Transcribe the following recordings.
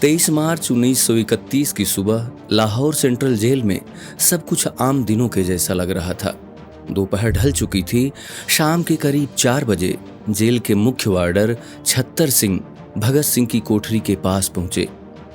23 मार्च 1931 की सुबह Lahore central jail में सब कुछ आम दिनों के जैसा लग रहा था। दोपहर ढल चुकी थी। शाम के करीब 4 बजे जेल के मुख्य वार्डर छत्तर सिंह भगत सिंह की कोठरी के पास पहुंचे।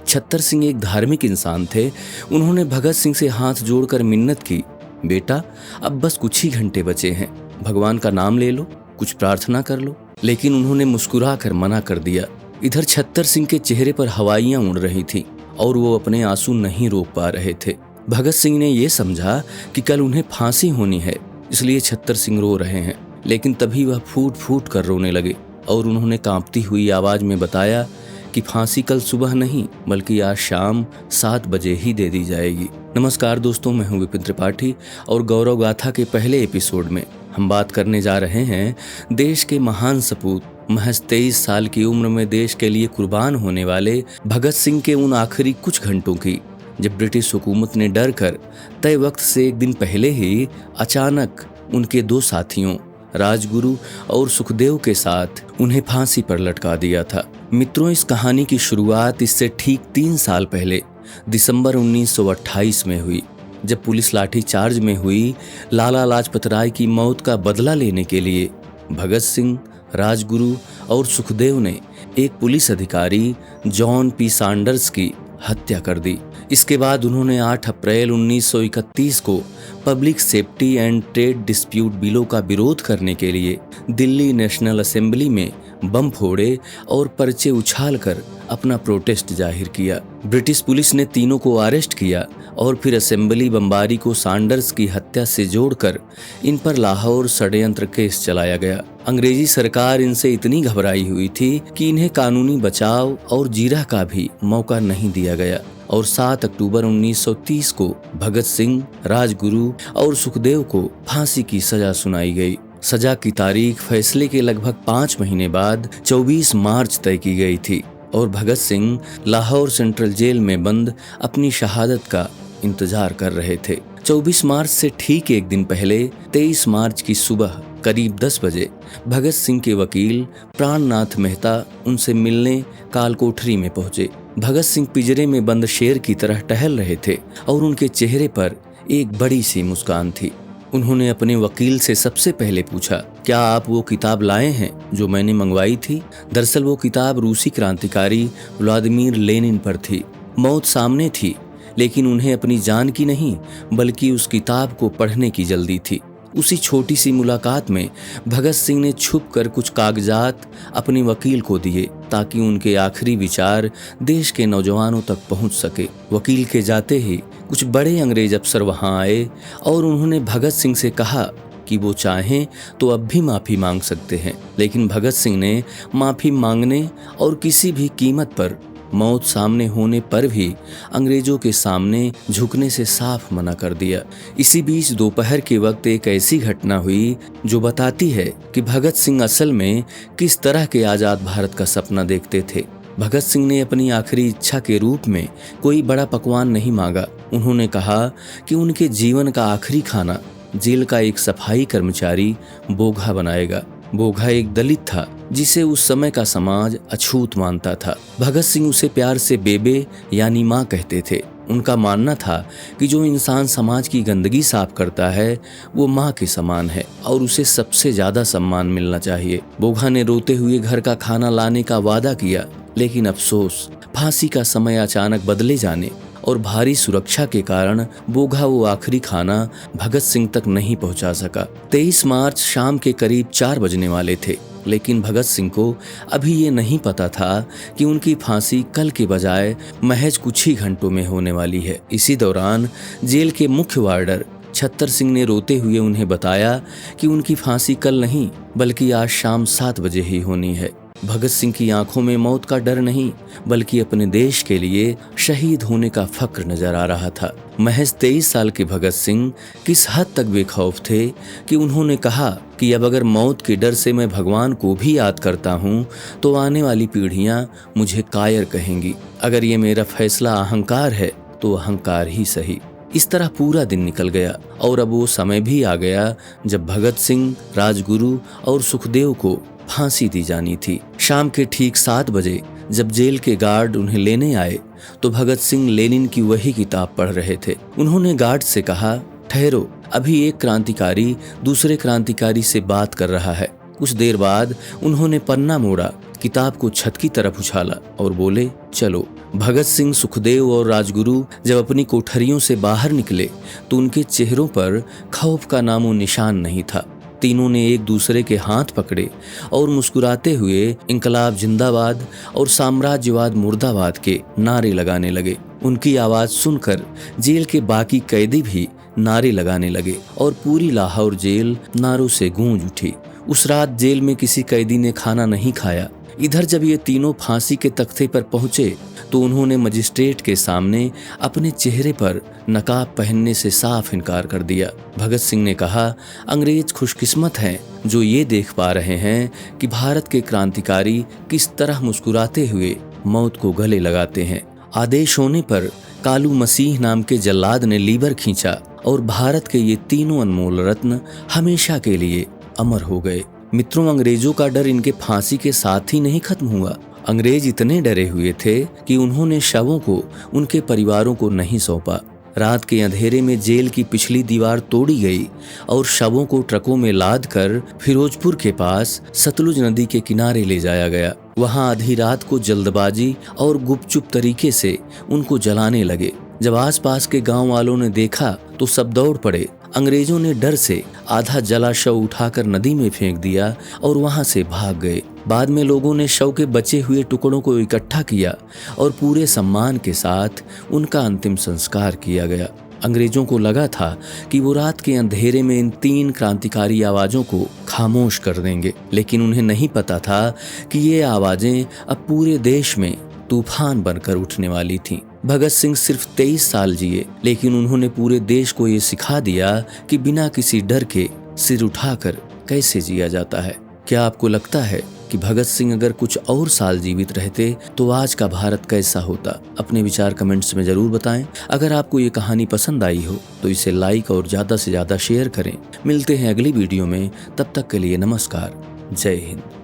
छत्तर सिंह एक धार्मिक इंसान थे। उन्होंने भगत सिंह से हाथ जोड़कर मिन्नत की, बेटा अब बस कुछ ही घंटे बचे हैं, भगवान का नाम ले लो, कुछ प्रार्थना कर लो। लेकिन उन्होंने मुस्कुरा कर मना कर दिया। इधर छत्तर सिंह के चेहरे पर हवाइयां उड़ रही थीं और वो अपने आंसू नहीं रोक पा रहे थे। भगत सिंह ने ये समझा कि कल उन्हें फांसी होनी है, इसलिए छत्तर सिंह रो रहे हैं। लेकिन तभी वह फूट फूट कर रोने लगे और उन्होंने कांपती हुई आवाज में बताया कि फांसी कल सुबह नहीं बल्कि आज शाम 7 बजे ही दे दी जाएगी। नमस्कार दोस्तों, मैं हूं विपिन त्रिपाठी और गौरव गाथा के पहले एपिसोड में हम बात करने जा रहे हैं देश के महान सपूत, महज 23 साल की उम्र में देश के लिए कुर्बान होने वाले भगत सिंह के उन आखिरी कुछ घंटों की, जब ब्रिटिश हुकूमत ने डर कर तय वक्त से एक दिन पहले ही अचानक उनके 2 साथियों राजगुरु और सुखदेव के साथ उन्हें फांसी पर लटका दिया था। मित्रों, इस कहानी की शुरुआत इससे ठीक 3 साल पहले दिसंबर 1928 में हुई, जब पुलिस लाठीचार्ज में हुई। लाला लाजपत राय की मौत का बदला लेने के लिए भगत सिंह, राजगुरु और सुखदेव ने एक पुलिस अधिकारी जॉन पी सैंडर्स की हत्या कर दी। इसके बाद उन्होंने 8 अप्रैल 1931 को public safety and trade dispute बिलों का विरोध करने के लिए दिल्ली नेशनल असेंबली में बम फोड़े और पर्चे उछालकर अपना प्रोटेस्ट जाहिर किया। ब्रिटिश पुलिस ने तीनों को अरेस्ट किया और फिर असेंबली बमबारी को सैंडर्स की हत्या से जोड़कर इन पर लाहौर षड्यंत्र केस चलाया गया। अंग्रेजी सरकार इनसे इतनी घबराई हुई थी कि इन्हें कानूनी बचाव और जीरा का भी मौका नहीं दिया गया और 7 अक्टूबर 1930 को भगत सिंह, राजगुरु और सुखदेव को फांसी की सजा सुनाई गई। सजा की तारीख फैसले के लगभग 5 महीने बाद 24 मार्च तय की गई थी और भगत सिंह लाहौर सेंट्रल जेल में बंद अपनी शहादत का इंतजार कर रहे थे। 24 मार्च से ठीक एक दिन पहले 23 मार्च की सुबह करीब 10 बजे भगत सिंह के वकील प्राणनाथ मेहता उनसे मिलने काल कोठरी में पहुंचे। भगत सिंह पिंजरे में बंद शेर की तरह टहल रहे थे और उनके चेहरे पर एक बड़ी सी मुस्कान थी। उन्होंने अपने वकील से सबसे पहले पूछा, क्या आप वो किताब लाए हैं जो मैंने मंगवाई थी? दरअसल वो किताब रूसी क्रांतिकारी व्लादिमीर लेनिन पर थी। मौत सामने थी, लेकिन उन्हें अपनी जान की नहीं बल्कि उस किताब को पढ़ने की जल्दी थी। उसी छोटी सी मुलाकात में भगत सिंह ने छुप कर कुछ कागजात अपने वकील को दिए ताकि उनके आखिरी विचार देश के नौजवानों तक पहुंच सके। वकील के जाते ही कुछ बड़े अंग्रेज अफसर वहां आए और उन्होंने भगत सिंह से कहा कि वो चाहें तो अब भी माफ़ी मांग सकते हैं। लेकिन भगत सिंह ने माफ़ी मांगने और किसी भी कीमत पर मौत सामने होने पर भी अंग्रेजों के सामने झुकने से साफ मना कर दिया। इसी बीच दोपहर के वक्त एक ऐसी घटना हुई जो बताती है कि भगत सिंह असल में किस तरह के आज़ाद भारत का सपना देखते थे। भगत सिंह ने अपनी आखिरी इच्छा के रूप में कोई बड़ा पकवान नहीं मांगा। उन्होंने कहा कि उनके जीवन का आखिरी खाना जेल का एक सफाई कर्मचारी बोघा बनाएगा। बोघा एक दलित था जिसे उस समय का समाज अछूत मानता था। भगत सिंह उसे प्यार से बेबे यानी माँ कहते थे। उनका मानना था कि जो इंसान समाज की गंदगी साफ करता है वो माँ के समान है और उसे सबसे ज्यादा सम्मान मिलना चाहिए। बोघा ने रोते हुए घर का खाना लाने का वादा किया, लेकिन अफसोस, फांसी का समय अचानक बदले जाने और भारी सुरक्षा के कारण बोघा वो आखिरी खाना भगत सिंह तक नहीं पहुंचा सका। 23 मार्च शाम के करीब 4 बजने वाले थे, लेकिन भगत सिंह को अभी ये नहीं पता था कि उनकी फांसी कल के बजाय महज कुछ ही घंटों में होने वाली है। इसी दौरान जेल के मुख्य वार्डर छत्तर सिंह ने रोते हुए उन्हें बताया कि उनकी फांसी कल नहीं बल्कि आज शाम 7 बजे ही होनी है। भगत सिंह की आंखों में मौत का डर नहीं बल्कि अपने देश के लिए शहीद होने का फक्र नजर आ रहा था। महज 23 साल के भगत सिंह किस हद तक बेखौफ थे कि उन्होंने कहा कि अब अगर मौत के डर से मैं भगवान को भी याद करता हूँ तो आने वाली पीढ़ियाँ मुझे कायर कहेंगी। अगर ये मेरा फैसला अहंकार है तो अहंकार ही सही। इस तरह पूरा दिन निकल गया और अब वो समय भी आ गया जब भगत सिंह, राजगुरु और सुखदेव को फांसी दी जानी थी। शाम के ठीक 7 बजे जब जेल के गार्ड उन्हें लेने आए तो भगत सिंह लेनिन की वही किताब पढ़ रहे थे। उन्होंने गार्ड से कहा, ठहरो, अभी एक क्रांतिकारी दूसरे क्रांतिकारी से बात कर रहा है। कुछ देर बाद उन्होंने पन्ना मोड़ा, किताब को छत की तरफ उछाला और बोले, चलो। भगत सिंह, सुखदेव और राजगुरु जब अपनी कोठरियों से बाहर निकले तो उनके चेहरों पर खौफ का नामो निशान नहीं था। तीनों ने एक दूसरे के हाथ पकड़े और मुस्कुराते हुए इंकलाब जिंदाबाद और साम्राज्यवाद मुर्दाबाद के नारे लगाने लगे। उनकी आवाज सुनकर जेल के बाकी कैदी भी नारे लगाने लगे और पूरी लाहौर जेल नारों से गूंज उठी। उस रात जेल में किसी कैदी ने खाना नहीं खाया। इधर जब ये तीनों फांसी के तख्ते पर पहुंचे तो उन्होंने मजिस्ट्रेट के सामने अपने चेहरे पर नकाब पहनने से साफ इनकार कर दिया। भगत सिंह ने कहा, अंग्रेज खुशकिस्मत हैं जो ये देख पा रहे हैं कि भारत के क्रांतिकारी किस तरह मुस्कुराते हुए मौत को गले लगाते हैं। आदेश होने पर कालू मसीह नाम के जल्लाद ने लीवर खींचा और भारत के ये तीनों अनमोल रत्न हमेशा के लिए अमर हो गए। मित्रों, अंग्रेजों का डर इनके फांसी के साथ ही नहीं खत्म हुआ। अंग्रेज इतने डरे हुए थे कि उन्होंने शवों को उनके परिवारों को नहीं सौंपा। रात के अंधेरे में जेल की पिछली दीवार तोड़ी गई और शवों को ट्रकों में लाद कर फिरोजपुर के पास सतलुज नदी के किनारे ले जाया गया। वहां आधी रात को जल्दबाजी और गुपचुप तरीके से उनको जलाने लगे। जब आसपास के गांव वालों ने देखा तो सब दौड़ पड़े। अंग्रेजों ने डर से आधा जला शव उठाकर नदी में फेंक दिया और वहां से भाग गए। बाद में लोगों ने शव के बचे हुए टुकड़ों को इकट्ठा किया और पूरे सम्मान के साथ उनका अंतिम संस्कार किया गया। अंग्रेजों को लगा था कि वो रात के अंधेरे में इन तीन क्रांतिकारी आवाज़ों को खामोश कर देंगे, लेकिन उन्हें नहीं पता था कि ये आवाज़ें अब पूरे देश में तूफान बनकर उठने वाली थीं। भगत सिंह सिर्फ 23 साल जिए, लेकिन उन्होंने पूरे देश को ये सिखा दिया कि बिना किसी डर के सिर उठाकर कैसे जिया जाता है। क्या आपको लगता है कि भगत सिंह अगर कुछ और साल जीवित रहते तो आज का भारत कैसा होता? अपने विचार कमेंट्स में जरूर बताएं। अगर आपको ये कहानी पसंद आई हो तो इसे लाइक और ज़्यादा से ज़्यादा शेयर करें। मिलते हैं अगली वीडियो में, तब तक के लिए नमस्कार, जय हिंद।